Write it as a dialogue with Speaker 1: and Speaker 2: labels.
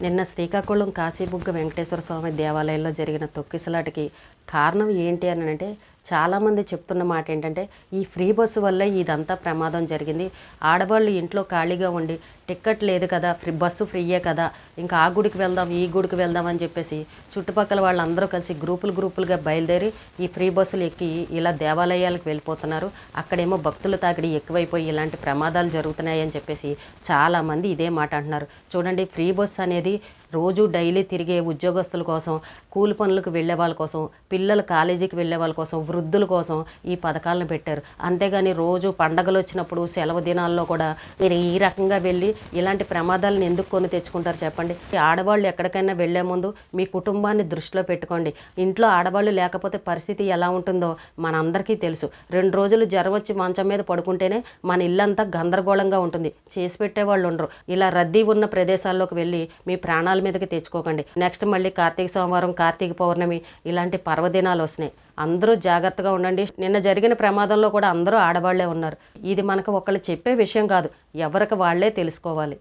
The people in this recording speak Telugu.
Speaker 1: నిన్న శ్రీకాకుళం కాశీబుగ్గ వెంకటేశ్వర స్వామి దేవాలయంలో జరిగిన తొక్కిసలాటకి కారణం ఏంటి అని అంటే చాలామంది చెప్తున్న మాట ఏంటంటే ఈ ఫ్రీ బస్సు వల్ల ఇదంతా ప్రమాదం జరిగింది. ఆడవాళ్ళు ఇంట్లో ఖాళీగా ఉండి టికెట్ లేదు కదా, బస్సు ఫ్రీయే కదా, ఇంకా ఆ గుడికి వెళ్దాం ఈ గుడికి వెళ్దాం అని చెప్పేసి చుట్టుపక్కల వాళ్ళందరూ కలిసి గ్రూపులుగా బయలుదేరి ఈ ఫ్రీ బస్సులు ఎక్కి ఇలా దేవాలయాలకు వెళ్ళిపోతున్నారు. అక్కడేమో భక్తుల తాకిడి ఎక్కువైపోయి ఇలాంటి ప్రమాదాలు జరుగుతున్నాయి అని చెప్పేసి చాలామంది ఇదే మాట అంటున్నారు. చూడండి, ఫ్రీ బస్సు అనేది రోజు డైలీ తిరిగే ఉద్యోగస్తుల కోసం, కూలి పనులకు వెళ్ళే వాళ్ళ కోసం, పిల్లలు కాలేజీకి వెళ్ళే వాళ్ళ కోసం, వృద్ధుల కోసం ఈ పథకాలను పెట్టారు. అంతేగాని రోజు పండగలు వచ్చినప్పుడు సెలవు దినాల్లో కూడా మీరు ఈ రకంగా వెళ్ళి ఇలాంటి ప్రమాదాలను ఎందుకు కొని తెచ్చుకుంటారు చెప్పండి. ఆడవాళ్ళు ఎక్కడికైనా వెళ్లే ముందు మీ కుటుంబాన్ని దృష్టిలో పెట్టుకోండి. ఇంట్లో ఆడవాళ్ళు లేకపోతే పరిస్థితి ఎలా ఉంటుందో మనందరికీ తెలుసు. 2 రోజులు జ్వరం వచ్చి మంచం మీద పడుకుంటేనే మన ఇల్లంతా గందరగోళంగా ఉంటుంది. చేసి పెట్టేవాళ్ళు ఉండరు. ఇలా రద్దీ ఉన్న ప్రదేశాల్లోకి వెళ్ళి మీ ప్రాణాల మీదకి తెచ్చుకోకండి. నెక్స్ట్ మళ్ళీ కార్తీక సోమవారం, కార్తీక పౌర్ణమి ఇలాంటి పర్వదినాలు వస్తున్నాయి. అందరూ జాగ్రత్తగా ఉండండి. నిన్న జరిగిన ప్రమాదంలో కూడా అందరూ ఆడవాళ్లే ఉన్నారు. ఇది మనకు ఒకళ్ళు చెప్పే విషయం కాదు, ఎవరికి వాళ్లే తెలుసుకోవాలి.